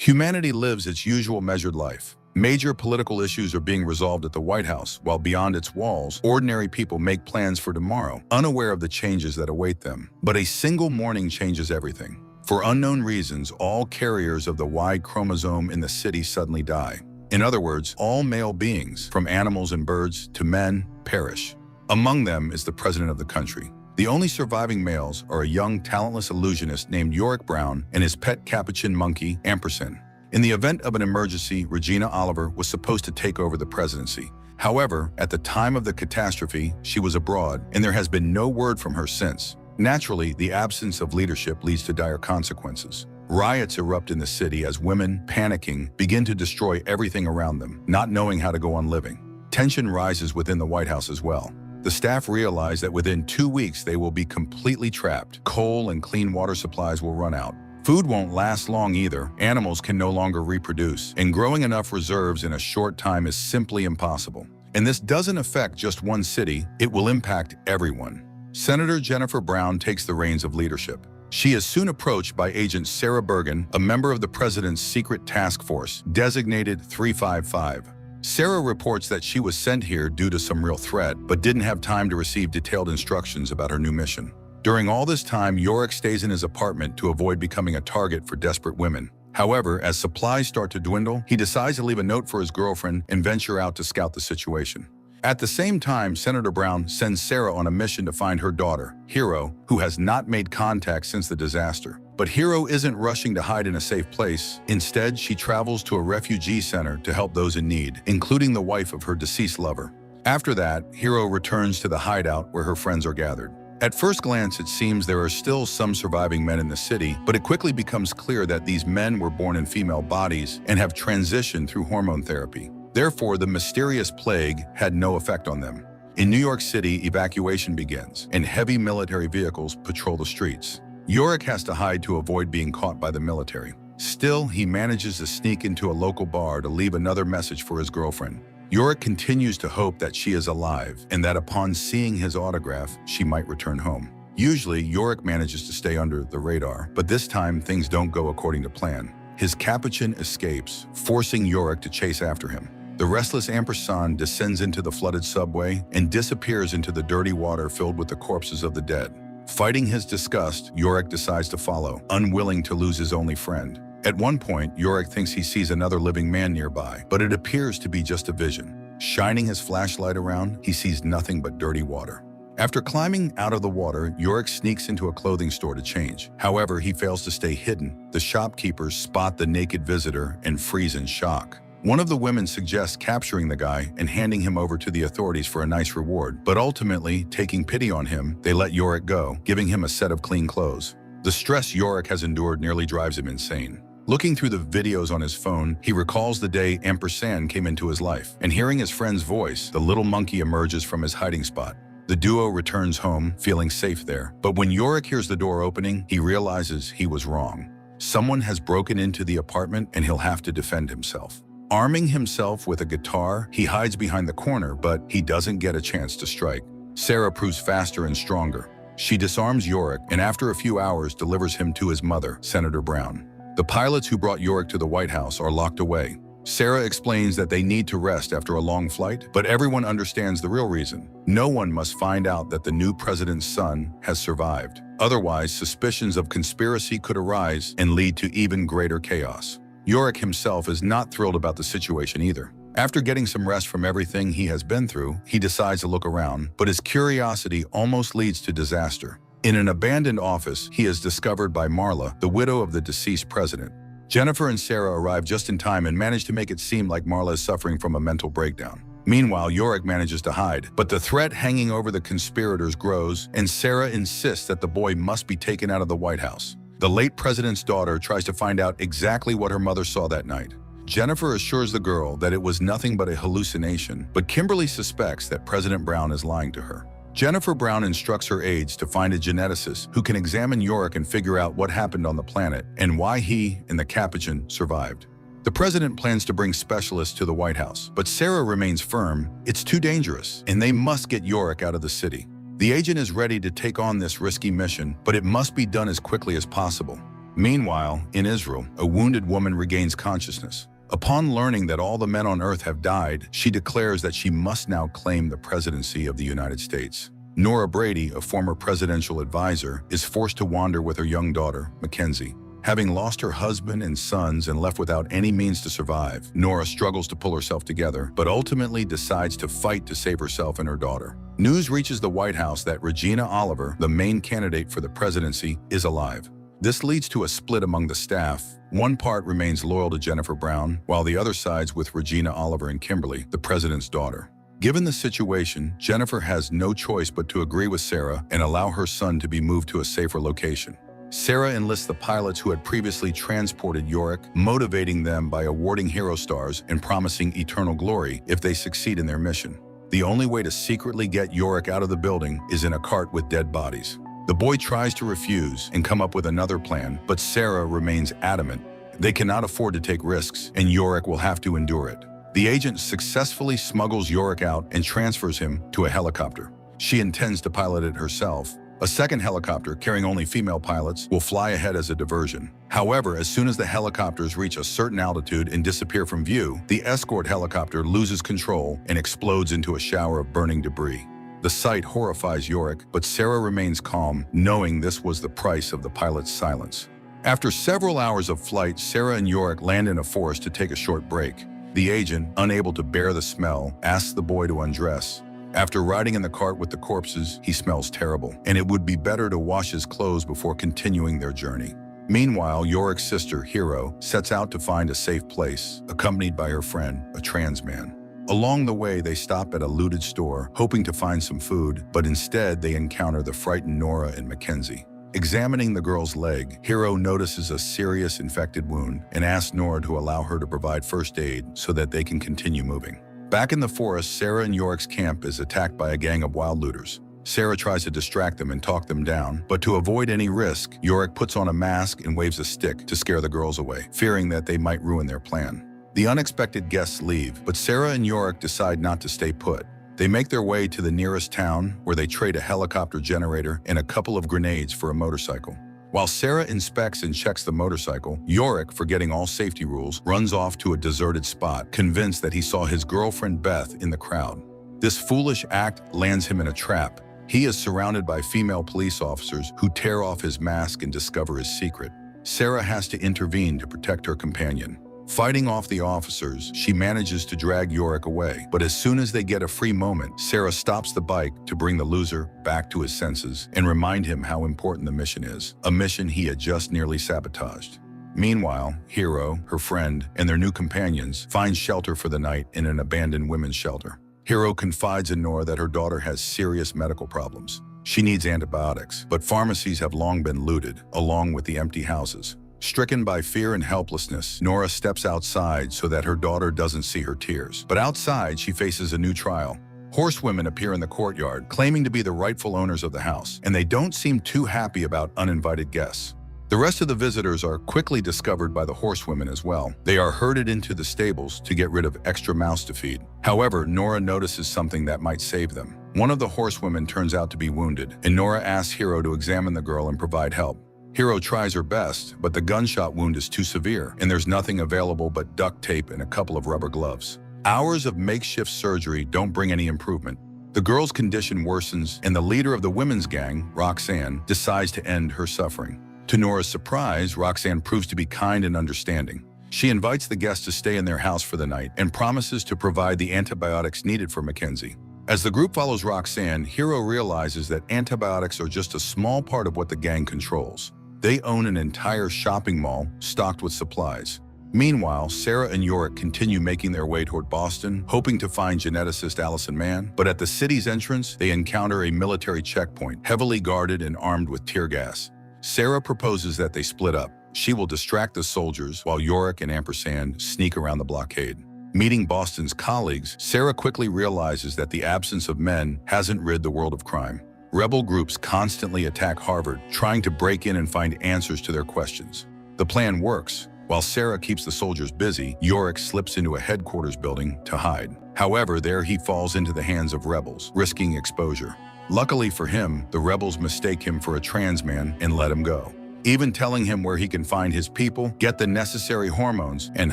Humanity lives its usual measured life. Major political issues are being resolved at the White House, while beyond its walls, ordinary people make plans for tomorrow, unaware of the changes that await them. But a single morning changes everything. For unknown reasons, all carriers of the Y chromosome in the city suddenly die. In other words, all male beings, from animals and birds to men, perish. Among them is the president of the country. The only surviving males are a young, talentless illusionist named Yorick Brown and his pet capuchin monkey, Ampersand. In the event of an emergency, Regina Oliver was supposed to take over the presidency. However, at the time of the catastrophe, she was abroad, and there has been no word from her since. Naturally, the absence of leadership leads to dire consequences. Riots erupt in the city as women, panicking, begin to destroy everything around them, not knowing how to go on living. Tension rises within the White House as well. The staff realize that within 2 weeks they will be completely trapped. Coal and clean water supplies will run out. Food won't last long either. Animals can no longer reproduce, and growing enough reserves in a short time is simply impossible. And this doesn't affect just one city, it will impact everyone. Senator Jennifer Brown takes the reins of leadership. She is soon approached by Agent Sarah Bergen, a member of the president's secret task force, designated 355. Sarah reports that she was sent here due to some real threat, but didn't have time to receive detailed instructions about her new mission. During all this time, Yorick stays in his apartment to avoid becoming a target for desperate women. However, as supplies start to dwindle, he decides to leave a note for his girlfriend and venture out to scout the situation. At the same time, Senator Brown sends Sarah on a mission to find her daughter, Hero, who has not made contact since the disaster. But Hero isn't rushing to hide in a safe place. Instead, she travels to a refugee center to help those in need, including the wife of her deceased lover. After that, Hero returns to the hideout where her friends are gathered. At first glance, it seems there are still some surviving men in the city, but it quickly becomes clear that these men were born in female bodies and have transitioned through hormone therapy. Therefore, the mysterious plague had no effect on them. In New York City, evacuation begins, and heavy military vehicles patrol the streets. Yorick has to hide to avoid being caught by the military. Still, he manages to sneak into a local bar to leave another message for his girlfriend. Yorick continues to hope that she is alive, and that upon seeing his autograph, she might return home. Usually, Yorick manages to stay under the radar, but this time things don't go according to plan. His capuchin escapes, forcing Yorick to chase after him. The restless Ampersand descends into the flooded subway and disappears into the dirty water filled with the corpses of the dead. Fighting his disgust, Yorick decides to follow, unwilling to lose his only friend. At one point, Yorick thinks he sees another living man nearby, but it appears to be just a vision. Shining his flashlight around, he sees nothing but dirty water. After climbing out of the water, Yorick sneaks into a clothing store to change. However, he fails to stay hidden. The shopkeepers spot the naked visitor and freeze in shock. One of the women suggests capturing the guy and handing him over to the authorities for a nice reward, but ultimately, taking pity on him, they let Yorick go, giving him a set of clean clothes. The stress Yorick has endured nearly drives him insane. Looking through the videos on his phone, he recalls the day Ampersand came into his life, and hearing his friend's voice, the little monkey emerges from his hiding spot. The duo returns home, feeling safe there, but when Yorick hears the door opening, he realizes he was wrong. Someone has broken into the apartment and he'll have to defend himself. Arming himself with a guitar, he hides behind the corner, but he doesn't get a chance to strike. Sarah proves faster and stronger. She disarms Yorick and after a few hours delivers him to his mother, Senator Brown. The pilots who brought Yorick to the White House are locked away. Sarah explains that they need to rest after a long flight, but everyone understands the real reason. No one must find out that the new president's son has survived. Otherwise, suspicions of conspiracy could arise and lead to even greater chaos. Yorick himself is not thrilled about the situation either. After getting some rest from everything he has been through, he decides to look around, but his curiosity almost leads to disaster. In an abandoned office, he is discovered by Marla, the widow of the deceased president. Jennifer and Sarah arrive just in time and manage to make it seem like Marla is suffering from a mental breakdown. Meanwhile, Yorick manages to hide, but the threat hanging over the conspirators grows, and Sarah insists that the boy must be taken out of the White House. The late president's daughter tries to find out exactly what her mother saw that night. Jennifer assures the girl that it was nothing but a hallucination, but Kimberly suspects that President Brown is lying to her. Jennifer Brown instructs her aides to find a geneticist who can examine Yorick and figure out what happened on the planet and why he and the Capuchin survived. The president plans to bring specialists to the White House, but Sarah remains firm. It's too dangerous, and they must get Yorick out of the city. The agent is ready to take on this risky mission, but it must be done as quickly as possible. Meanwhile, in Israel, a wounded woman regains consciousness. Upon learning that all the men on Earth have died, she declares that she must now claim the presidency of the United States. Nora Brady, a former presidential advisor, is forced to wander with her young daughter, Mackenzie. Having lost her husband and sons and left without any means to survive, Nora struggles to pull herself together, but ultimately decides to fight to save herself and her daughter. News reaches the White House that Regina Oliver, the main candidate for the presidency, is alive. This leads to a split among the staff. One part remains loyal to Jennifer Brown, while the other sides with Regina Oliver and Kimberly, the president's daughter. Given the situation, Jennifer has no choice but to agree with Sarah and allow her son to be moved to a safer location. Sarah enlists the pilots who had previously transported Yorick, motivating them by awarding hero stars and promising eternal glory if they succeed in their mission. The only way to secretly get Yorick out of the building is in a cart with dead bodies. The boy tries to refuse and come up with another plan, but Sarah remains adamant. They cannot afford to take risks, and Yorick will have to endure it. The agent successfully smuggles Yorick out and transfers him to a helicopter. She intends to pilot it herself. A second helicopter, carrying only female pilots, will fly ahead as a diversion. However, as soon as the helicopters reach a certain altitude and disappear from view, the escort helicopter loses control and explodes into a shower of burning debris. The sight horrifies Yorick, but Sarah remains calm, knowing this was the price of the pilot's silence. After several hours of flight, Sarah and Yorick land in a forest to take a short break. The agent, unable to bear the smell, asks the boy to undress. After riding in the cart with the corpses, he smells terrible, and it would be better to wash his clothes before continuing their journey. Meanwhile, Yorick's sister, Hero, sets out to find a safe place, accompanied by her friend, a trans man. Along the way, they stop at a looted store, hoping to find some food, but instead they encounter the frightened Nora and Mackenzie. Examining the girl's leg, Hero notices a serious infected wound and asks Nora to allow her to provide first aid so that they can continue moving. Back in the forest, Sarah and Yorick's camp is attacked by a gang of wild looters. Sarah tries to distract them and talk them down, but to avoid any risk, Yorick puts on a mask and waves a stick to scare the girls away, fearing that they might ruin their plan. The unexpected guests leave, but Sarah and Yorick decide not to stay put. They make their way to the nearest town, where they trade a helicopter generator and a couple of grenades for a motorcycle. While Sarah inspects and checks the motorcycle, Yorick, forgetting all safety rules, runs off to a deserted spot, convinced that he saw his girlfriend Beth in the crowd. This foolish act lands him in a trap. He is surrounded by female police officers who tear off his mask and discover his secret. Sarah has to intervene to protect her companion. Fighting off the officers, she manages to drag Yorick away, but as soon as they get a free moment, Sarah stops the bike to bring the loser back to his senses and remind him how important the mission is, a mission he had just nearly sabotaged. Meanwhile, Hero, her friend, and their new companions find shelter for the night in an abandoned women's shelter. Hero confides in Nora that her daughter has serious medical problems. She needs antibiotics, but pharmacies have long been looted, along with the empty houses. Stricken by fear and helplessness, Nora steps outside so that her daughter doesn't see her tears. But outside, she faces a new trial. Horsewomen appear in the courtyard, claiming to be the rightful owners of the house, and they don't seem too happy about uninvited guests. The rest of the visitors are quickly discovered by the horsewomen as well. They are herded into the stables to get rid of extra mouths to feed. However, Nora notices something that might save them. One of the horsewomen turns out to be wounded, and Nora asks Hero to examine the girl and provide help. Hero tries her best, but the gunshot wound is too severe, and there's nothing available but duct tape and a couple of rubber gloves. Hours of makeshift surgery don't bring any improvement. The girl's condition worsens, and the leader of the women's gang, Roxanne, decides to end her suffering. To Nora's surprise, Roxanne proves to be kind and understanding. She invites the guests to stay in their house for the night and promises to provide the antibiotics needed for Mackenzie. As the group follows Roxanne, Hero realizes that antibiotics are just a small part of what the gang controls. They own an entire shopping mall stocked with supplies. Meanwhile, Sarah and Yorick continue making their way toward Boston, hoping to find geneticist Allison Mann, but at the city's entrance, they encounter a military checkpoint, heavily guarded and armed with tear gas. Sarah proposes that they split up. She will distract the soldiers while Yorick and Ampersand sneak around the blockade. Meeting Boston's colleagues, Sarah quickly realizes that the absence of men hasn't rid the world of crime. Rebel groups constantly attack Harvard, trying to break in and find answers to their questions. The plan works. While Sarah keeps the soldiers busy, Yorick slips into a headquarters building to hide. However, there he falls into the hands of rebels, risking exposure. Luckily for him, the rebels mistake him for a trans man and let him go. even telling him where he can find his people, get the necessary hormones, and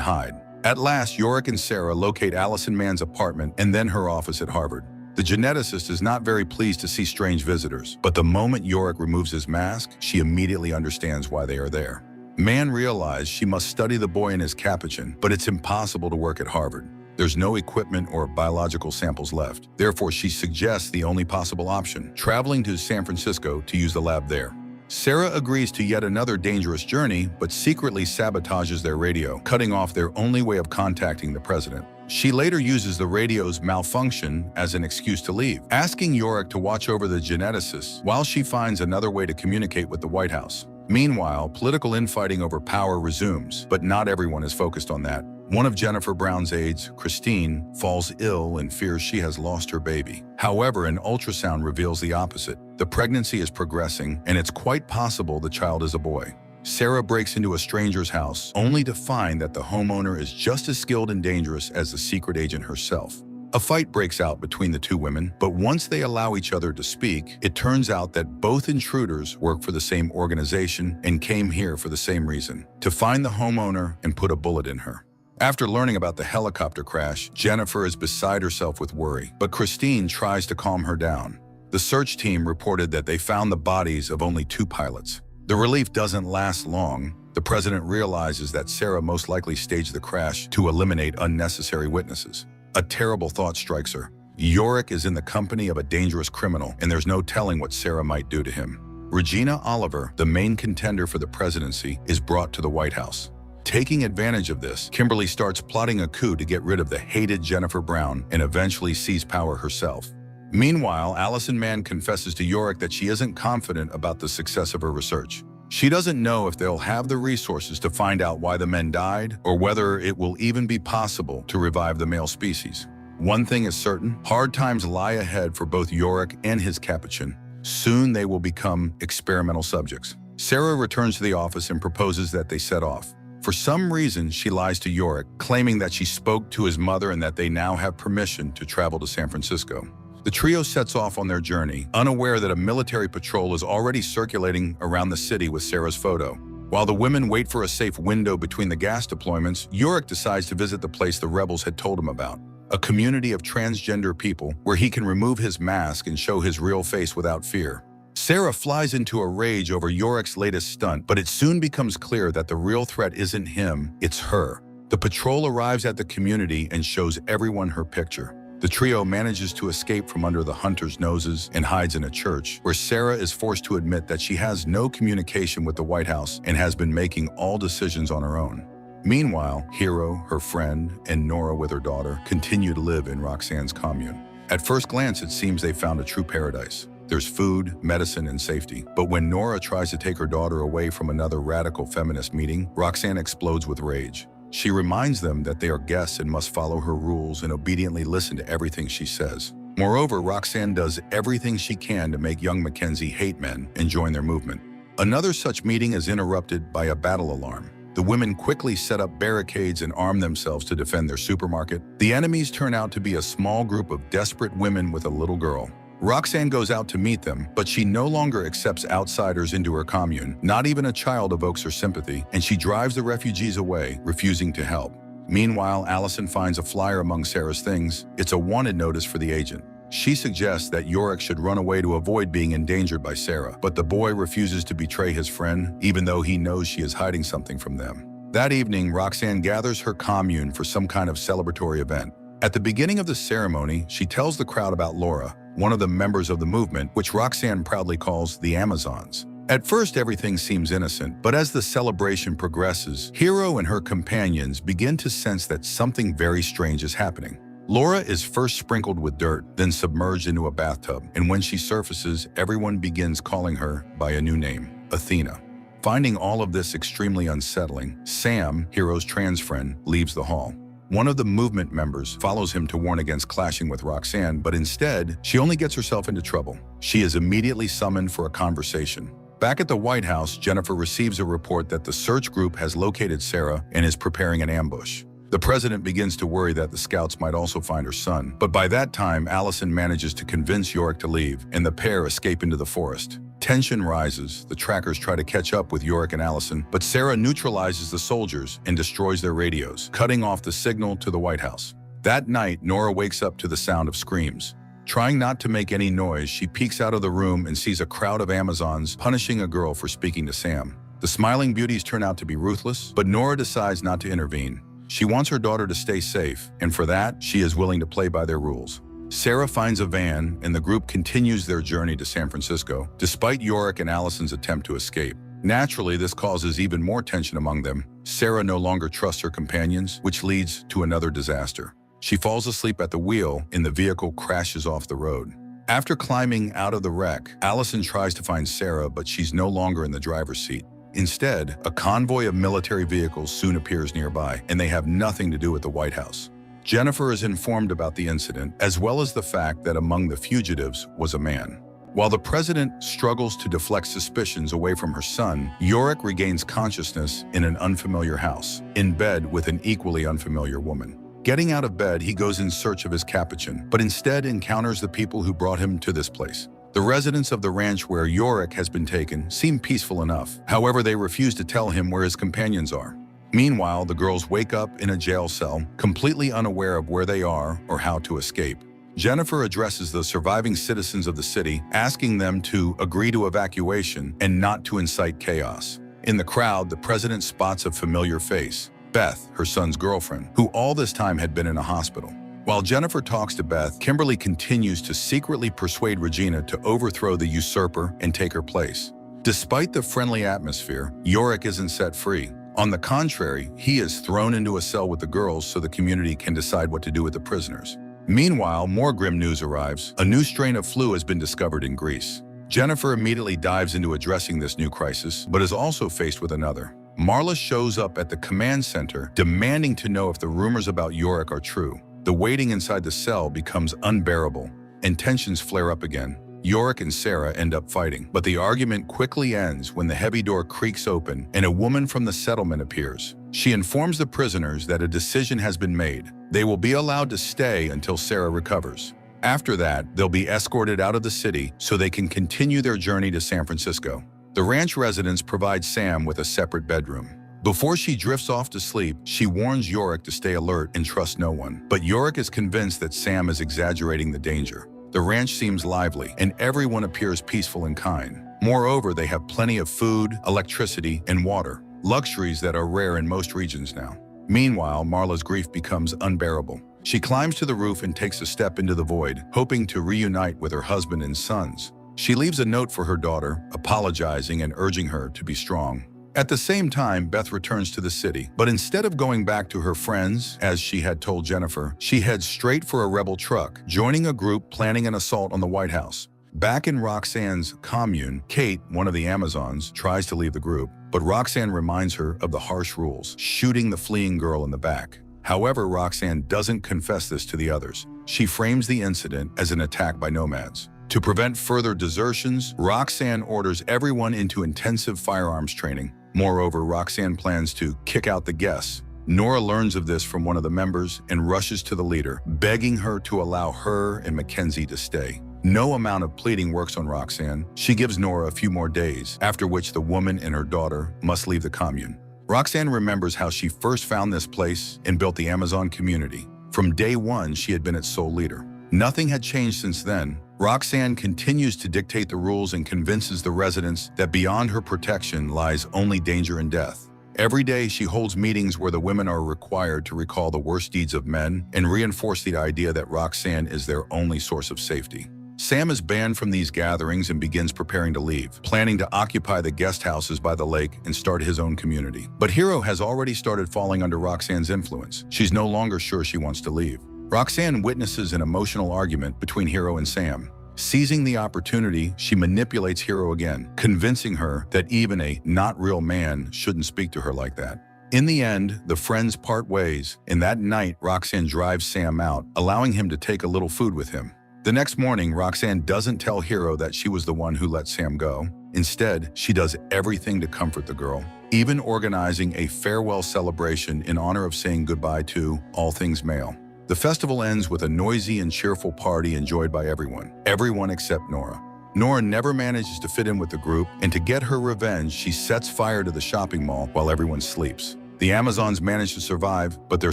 hide. At last, Yorick and Sarah locate Allison Mann's apartment and then her office at Harvard. The geneticist is not very pleased to see strange visitors, but the moment Yorick removes his mask, she immediately understands why they are there. Mann realized she must study the boy in his capuchin, but it's impossible to work at Harvard. There's no equipment or biological samples left. Therefore, she suggests the only possible option, traveling to San Francisco to use the lab there. Sarah agrees to yet another dangerous journey, but secretly sabotages their radio, cutting off their only way of contacting the president. She later uses the radio's malfunction as an excuse to leave, asking Yorick to watch over the geneticists while she finds another way to communicate with the White House. Meanwhile, political infighting over power resumes, but not everyone is focused on that. One of Jennifer Brown's aides, Christine, falls ill and fears she has lost her baby. However, an ultrasound reveals the opposite. The pregnancy is progressing, and it's quite possible the child is a boy. Sarah breaks into a stranger's house, only to find that the homeowner is just as skilled and dangerous as the secret agent herself. A fight breaks out between the two women, but once they allow each other to speak, it turns out that both intruders work for the same organization and came here for the same reason, to find the homeowner and put a bullet in her. After learning about the helicopter crash, Jennifer is beside herself with worry, but Christine tries to calm her down. The search team reported that they found the bodies of only 2 pilots. The relief doesn't last long. The president realizes that Sarah most likely staged the crash to eliminate unnecessary witnesses. A terrible thought strikes her. Yorick is in the company of a dangerous criminal, and there's no telling what Sarah might do to him. Regina Oliver, the main contender for the presidency, is brought to the White House. Taking advantage of this, Kimberly starts plotting a coup to get rid of the hated Jennifer Brown and eventually seize power herself. Meanwhile, Allison Mann confesses to Yorick that she isn't confident about the success of her research. She doesn't know if they'll have the resources to find out why the men died or whether it will even be possible to revive the male species. One thing is certain, hard times lie ahead for both Yorick and his capuchin. Soon they will become experimental subjects. Sarah returns to the office and proposes that they set off. For some reason, she lies to Yorick, claiming that she spoke to his mother and that they now have permission to travel to San Francisco. The trio sets off on their journey, unaware that a military patrol is already circulating around the city with Sarah's photo. While the women wait for a safe window between the gas deployments, Yorick decides to visit the place the rebels had told him about, a community of transgender people where he can remove his mask and show his real face without fear. Sarah flies into a rage over Yorick's latest stunt, but it soon becomes clear that the real threat isn't him, it's her. The patrol arrives at the community and shows everyone her picture. The trio manages to escape from under the hunters' noses and hides in a church, where Sarah is forced to admit that she has no communication with the White House and has been making all decisions on her own. Meanwhile, Hero, her friend, and Nora with her daughter continue to live in Roxanne's commune. At first glance, it seems they found a true paradise. There's food, medicine, and safety. But when Nora tries to take her daughter away from another radical feminist meeting, Roxanne explodes with rage. She reminds them that they are guests and must follow her rules and obediently listen to everything she says. Moreover, Roxanne does everything she can to make young Mackenzie hate men and join their movement. Another such meeting is interrupted by a battle alarm. The women quickly set up barricades and arm themselves to defend their supermarket. The enemies turn out to be a small group of desperate women with a little girl. Roxanne goes out to meet them, but she no longer accepts outsiders into her commune. Not even a child evokes her sympathy, and she drives the refugees away, refusing to help. Meanwhile, Allison finds a flyer among Sarah's things. It's a wanted notice for the agent. She suggests that Yorick should run away to avoid being endangered by Sarah, but the boy refuses to betray his friend, even though he knows she is hiding something from them. That evening, Roxanne gathers her commune for some kind of celebratory event. At the beginning of the ceremony, she tells the crowd about Laura, one of the members of the movement, which Roxanne proudly calls the Amazons. At first, everything seems innocent, but as the celebration progresses, Hero and her companions begin to sense that something very strange is happening. Laura is first sprinkled with dirt, then submerged into a bathtub, and when she surfaces, everyone begins calling her by a new name, Athena. Finding all of this extremely unsettling, Sam, Hero's trans friend, leaves the hall. One of the movement members follows him to warn against clashing with Roxanne, but instead, she only gets herself into trouble. She is immediately summoned for a conversation. Back at the White House, Jennifer receives a report that the search group has located Sarah and is preparing an ambush. The president begins to worry that the scouts might also find her son, but by that time, Allison manages to convince Yorick to leave, and the pair escape into the forest. Tension rises. The trackers try to catch up with Yorick and Allison, but Sarah neutralizes the soldiers and destroys their radios, cutting off the signal to the White House. That night, Nora wakes up to the sound of screams. Trying not to make any noise, she peeks out of the room and sees a crowd of Amazons punishing a girl for speaking to Sam. The smiling beauties turn out to be ruthless, but Nora decides not to intervene. She wants her daughter to stay safe, and for that, she is willing to play by their rules. Sarah finds a van, and the group continues their journey to San Francisco, despite Yorick and Allison's attempt to escape. Naturally, this causes even more tension among them. Sarah no longer trusts her companions, which leads to another disaster. She falls asleep at the wheel, and the vehicle crashes off the road. After climbing out of the wreck, Allison tries to find Sarah, but she's no longer in the driver's seat. Instead, a convoy of military vehicles soon appears nearby, and they have nothing to do with the White House. Jennifer is informed about the incident, as well as the fact that among the fugitives was a man. While the president struggles to deflect suspicions away from her son, Yorick regains consciousness in an unfamiliar house, in bed with an equally unfamiliar woman. Getting out of bed, he goes in search of his capuchin, but instead encounters the people who brought him to this place. The residents of the ranch where Yorick has been taken seem peaceful enough. However, they refuse to tell him where his companions are. Meanwhile, the girls wake up in a jail cell, completely unaware of where they are or how to escape. Jennifer addresses the surviving citizens of the city, asking them to agree to evacuation and not to incite chaos. In the crowd, the president spots a familiar face, Beth, her son's girlfriend, who all this time had been in a hospital. While Jennifer talks to Beth, Kimberly continues to secretly persuade Regina to overthrow the usurper and take her place. Despite the friendly atmosphere, Yorick isn't set free. On the contrary, he is thrown into a cell with the girls so the community can decide what to do with the prisoners. Meanwhile, more grim news arrives. A new strain of flu has been discovered in Greece. Jennifer immediately dives into addressing this new crisis, but is also faced with another. Marla shows up at the command center, demanding to know if the rumors about Yorick are true. The waiting inside the cell becomes unbearable, and tensions flare up again. Yorick and Sarah end up fighting, but the argument quickly ends when the heavy door creaks open and a woman from the settlement appears. She informs the prisoners that a decision has been made. They will be allowed to stay until Sarah recovers. After that, they'll be escorted out of the city so they can continue their journey to San Francisco. The ranch residents provide Sam with a separate bedroom. Before she drifts off to sleep, she warns Yorick to stay alert and trust no one. But Yorick is convinced that Sam is exaggerating the danger. The ranch seems lively, and everyone appears peaceful and kind. Moreover, they have plenty of food, electricity, and water, luxuries that are rare in most regions now. Meanwhile, Marla's grief becomes unbearable. She climbs to the roof and takes a step into the void, hoping to reunite with her husband and sons. She leaves a note for her daughter, apologizing and urging her to be strong. At the same time, Beth returns to the city, but instead of going back to her friends, as she had told Jennifer, she heads straight for a rebel truck, joining a group planning an assault on the White House. Back in Roxanne's commune, Kate, one of the Amazons, tries to leave the group, but Roxanne reminds her of the harsh rules, shooting the fleeing girl in the back. However, Roxanne doesn't confess this to the others. She frames the incident as an attack by nomads. To prevent further desertions, Roxanne orders everyone into intensive firearms training. Moreover, Roxanne plans to kick out the guests. Nora learns of this from one of the members and rushes to the leader, begging her to allow her and Mackenzie to stay. No amount of pleading works on Roxanne. She gives Nora a few more days, after which the woman and her daughter must leave the commune. Roxanne remembers how she first found this place and built the Amazon community. From day one, she had been its sole leader. Nothing had changed since then. Roxanne continues to dictate the rules and convinces the residents that beyond her protection lies only danger and death. Every day, she holds meetings where the women are required to recall the worst deeds of men and reinforce the idea that Roxanne is their only source of safety. Sam is banned from these gatherings and begins preparing to leave, planning to occupy the guest houses by the lake and start his own community. But Hero has already started falling under Roxanne's influence. She's no longer sure she wants to leave. Roxanne witnesses an emotional argument between Hero and Sam. Seizing the opportunity, she manipulates Hero again, convincing her that even a not-real man shouldn't speak to her like that. In the end, the friends part ways, and that night, Roxanne drives Sam out, allowing him to take a little food with him. The next morning, Roxanne doesn't tell Hero that she was the one who let Sam go. Instead, she does everything to comfort the girl, even organizing a farewell celebration in honor of saying goodbye to all things male. The festival ends with a noisy and cheerful party enjoyed by everyone except Nora. Nora never manages to fit in with the group, and to get her revenge, she sets fire to the shopping mall while everyone sleeps. The Amazons manage to survive, but their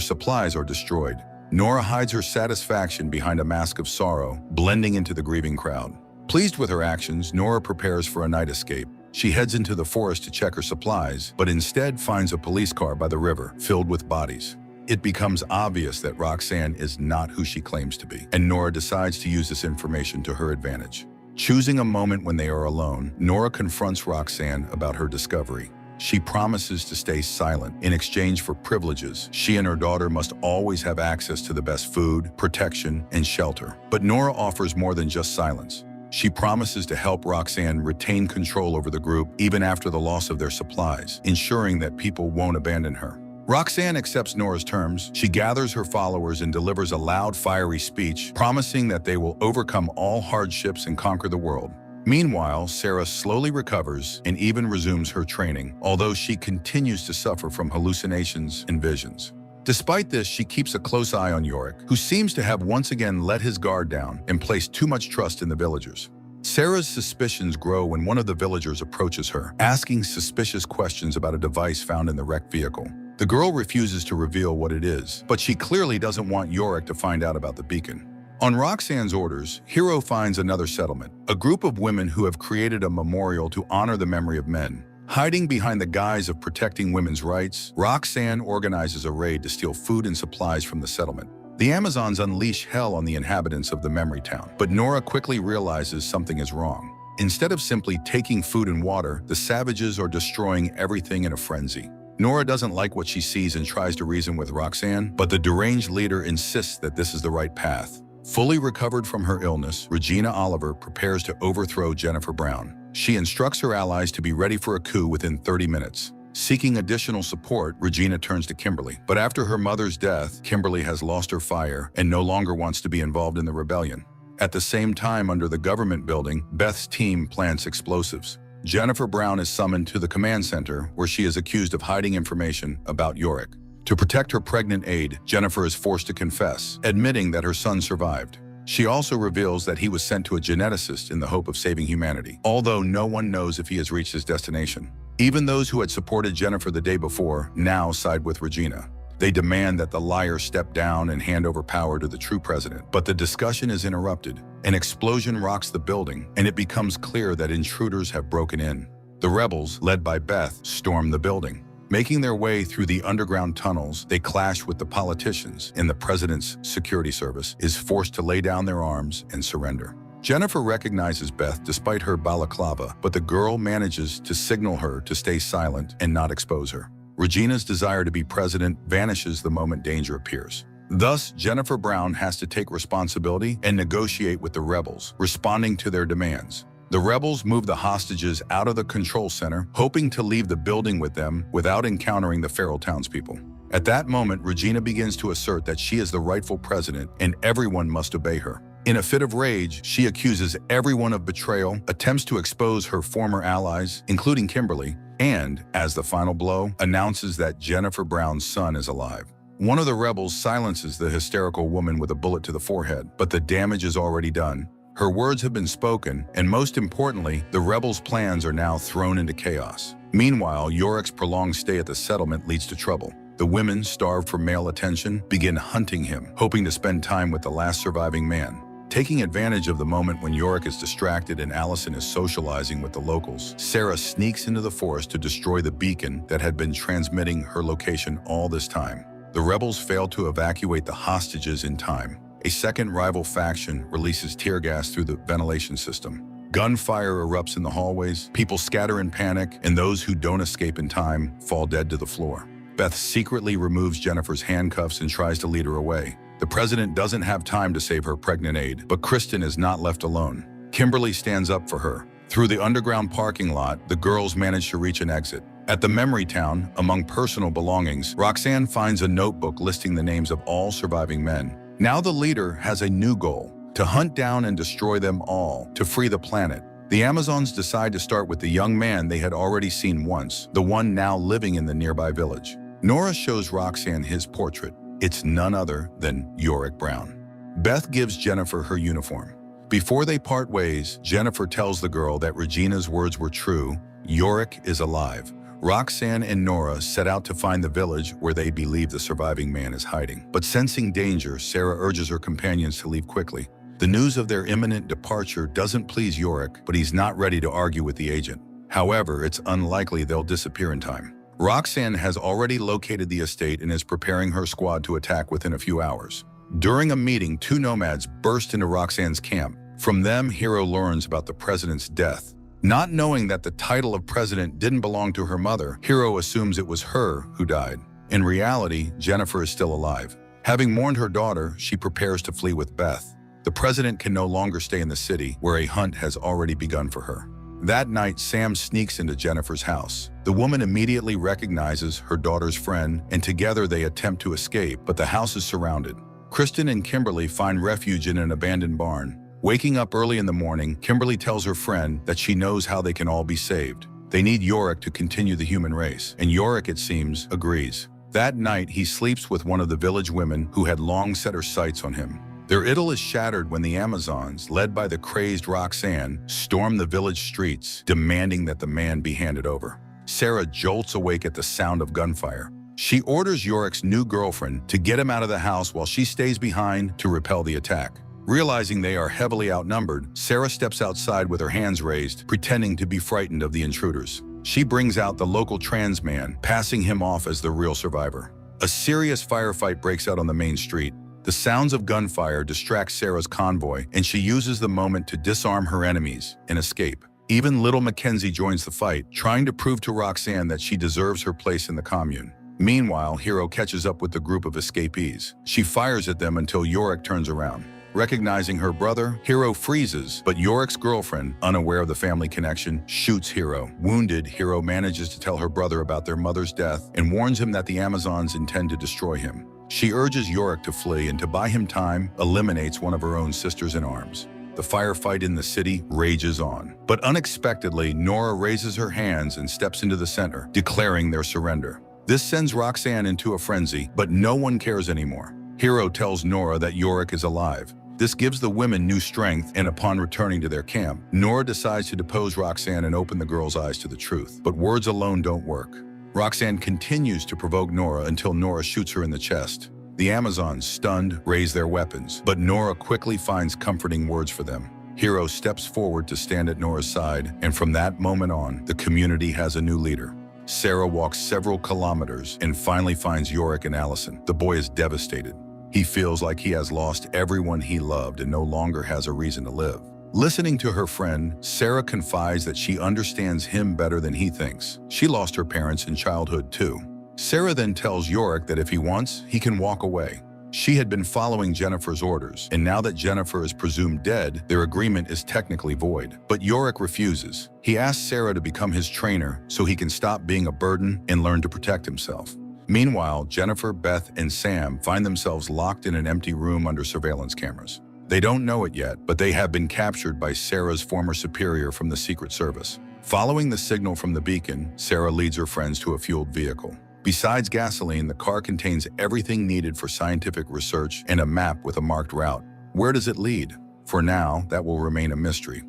supplies are destroyed. Nora hides her satisfaction behind a mask of sorrow, blending into the grieving crowd. Pleased with her actions, Nora prepares for a night escape. She heads into the forest to check her supplies, but instead finds a police car by the river, filled with bodies. It becomes obvious that Roxanne is not who she claims to be, and Nora decides to use this information to her advantage. Choosing a moment when they are alone, Nora confronts Roxanne about her discovery. She promises to stay silent. In exchange for privileges, she and her daughter must always have access to the best food, protection, and shelter. But Nora offers more than just silence. She promises to help Roxanne retain control over the group even after the loss of their supplies, ensuring that people won't abandon her. Roxanne accepts Nora's terms. She gathers her followers and delivers a loud, fiery speech, promising that they will overcome all hardships and conquer the world. Meanwhile, Sarah slowly recovers and even resumes her training, although she continues to suffer from hallucinations and visions. Despite this, she keeps a close eye on Yorick, who seems to have once again let his guard down and placed too much trust in the villagers. Sarah's suspicions grow when one of the villagers approaches her, asking suspicious questions about a device found in the wrecked vehicle. The girl refuses to reveal what it is, but she clearly doesn't want Yorick to find out about the beacon. On Roxanne's orders, Hero finds another settlement, a group of women who have created a memorial to honor the memory of men. Hiding behind the guise of protecting women's rights, Roxanne organizes a raid to steal food and supplies from the settlement. The Amazons unleash hell on the inhabitants of the memory town, but Nora quickly realizes something is wrong. Instead of simply taking food and water, the savages are destroying everything in a frenzy. Nora doesn't like what she sees and tries to reason with Roxanne, but the deranged leader insists that this is the right path. Fully recovered from her illness, Regina Oliver prepares to overthrow Jennifer Brown. She instructs her allies to be ready for a coup within 30 minutes. Seeking additional support, Regina turns to Kimberly. But after her mother's death, Kimberly has lost her fire and no longer wants to be involved in the rebellion. At the same time, under the government building, Beth's team plants explosives. Jennifer Brown is summoned to the command center, where she is accused of hiding information about Yorick. To protect her pregnant aide, Jennifer is forced to confess, admitting that her son survived. She also reveals that he was sent to a geneticist in the hope of saving humanity, although no one knows if he has reached his destination. Even those who had supported Jennifer the day before now side with Regina. They demand that the liar step down and hand over power to the true president. But the discussion is interrupted. An explosion rocks the building, and it becomes clear that intruders have broken in. The rebels, led by Beth, storm the building. Making their way through the underground tunnels, they clash with the politicians, and the president's security service is forced to lay down their arms and surrender. Jennifer recognizes Beth despite her balaclava, but the girl manages to signal her to stay silent and not expose her. Regina's desire to be president vanishes the moment danger appears. Thus, Jennifer Brown has to take responsibility and negotiate with the rebels, responding to their demands. The rebels move the hostages out of the control center, hoping to leave the building with them without encountering the feral townspeople. At that moment, Regina begins to assert that she is the rightful president and everyone must obey her. In a fit of rage, she accuses everyone of betrayal, attempts to expose her former allies, including Kimberly, and, as the final blow, announces that Jennifer Brown's son is alive. One of the rebels silences the hysterical woman with a bullet to the forehead, but the damage is already done. Her words have been spoken, and most importantly, the rebels' plans are now thrown into chaos. Meanwhile, Yorick's prolonged stay at the settlement leads to trouble. The women, starved for male attention, begin hunting him, hoping to spend time with the last surviving man. Taking advantage of the moment when Yorick is distracted and Allison is socializing with the locals, Sarah sneaks into the forest to destroy the beacon that had been transmitting her location all this time. The rebels fail to evacuate the hostages in time. A second rival faction releases tear gas through the ventilation system. Gunfire erupts in the hallways, people scatter in panic, and those who don't escape in time fall dead to the floor. Beth secretly removes Jennifer's handcuffs and tries to lead her away. The president doesn't have time to save her pregnant aide, but Kristen is not left alone. Kimberly stands up for her. Through the underground parking lot, the girls manage to reach an exit. At the memory town, among personal belongings, Roxanne finds a notebook listing the names of all surviving men. Now the leader has a new goal: to hunt down and destroy them all, to free the planet. The Amazons decide to start with the young man they had already seen once, the one now living in the nearby village. Nora shows Roxanne his portrait. It's none other than Yorick Brown. Beth gives Jennifer her uniform. Before they part ways, Jennifer tells the girl that Regina's words were true. Yorick is alive. Roxanne and Nora set out to find the village where they believe the surviving man is hiding. But sensing danger, Sarah urges her companions to leave quickly. The news of their imminent departure doesn't please Yorick, but he's not ready to argue with the agent. However, it's unlikely they'll disappear in time. Roxanne has already located the estate and is preparing her squad to attack within a few hours. During a meeting, two nomads burst into Roxanne's camp. From them, Hero learns about the president's death. Not knowing that the title of president didn't belong to her mother, Hero assumes it was her who died. In reality, Jennifer is still alive. Having mourned her daughter, she prepares to flee with Beth. The president can no longer stay in the city, where a hunt has already begun for her. That night, Sam sneaks into Jennifer's house. The woman immediately recognizes her daughter's friend, and together they attempt to escape, but the house is surrounded. Kristen and Kimberly find refuge in an abandoned barn. Waking up early in the morning, Kimberly tells her friend that she knows how they can all be saved. They need Yorick to continue the human race, and Yorick, it seems, agrees. That night, he sleeps with one of the village women who had long set her sights on him. Their idyll is shattered when the Amazons, led by the crazed Roxanne, storm the village streets, demanding that the man be handed over. Sarah jolts awake at the sound of gunfire. She orders Yorick's new girlfriend to get him out of the house while she stays behind to repel the attack. Realizing they are heavily outnumbered, Sarah steps outside with her hands raised, pretending to be frightened of the intruders. She brings out the local trans man, passing him off as the real survivor. A serious firefight breaks out on the main street. The sounds of gunfire distract Sarah's convoy, and she uses the moment to disarm her enemies and escape. Even little Mackenzie joins the fight, trying to prove to Roxanne that she deserves her place in the commune. Meanwhile, Hero catches up with the group of escapees. She fires at them until Yorick turns around. Recognizing her brother, Hero freezes, but Yorick's girlfriend, unaware of the family connection, shoots Hero. Wounded, Hero manages to tell her brother about their mother's death and warns him that the Amazons intend to destroy him. She urges Yorick to flee and, to buy him time, eliminates one of her own sisters in arms. The firefight in the city rages on. But unexpectedly, Nora raises her hands and steps into the center, declaring their surrender. This sends Roxanne into a frenzy, but no one cares anymore. Hero tells Nora that Yorick is alive. This gives the women new strength, and upon returning to their camp, Nora decides to depose Roxanne and open the girl's eyes to the truth. But words alone don't work. Roxanne continues to provoke Nora until Nora shoots her in the chest. The Amazons, stunned, raise their weapons, but Nora quickly finds comforting words for them. Hero steps forward to stand at Nora's side, and from that moment on, the community has a new leader. Sarah walks several kilometers and finally finds Yorick and Allison. The boy is devastated. He feels like he has lost everyone he loved and no longer has a reason to live. Listening to her friend, Sarah confides that she understands him better than he thinks. She lost her parents in childhood too. Sarah then tells Yorick that if he wants, he can walk away. She had been following Jennifer's orders, and now that Jennifer is presumed dead, their agreement is technically void. But Yorick refuses. He asks Sarah to become his trainer so he can stop being a burden and learn to protect himself. Meanwhile, Jennifer, Beth, and Sam find themselves locked in an empty room under surveillance cameras. They don't know it yet, but they have been captured by Sarah's former superior from the Secret Service. Following the signal from the beacon, Sarah leads her friends to a fueled vehicle. Besides gasoline, the car contains everything needed for scientific research and a map with a marked route. Where does it lead? For now, that will remain a mystery.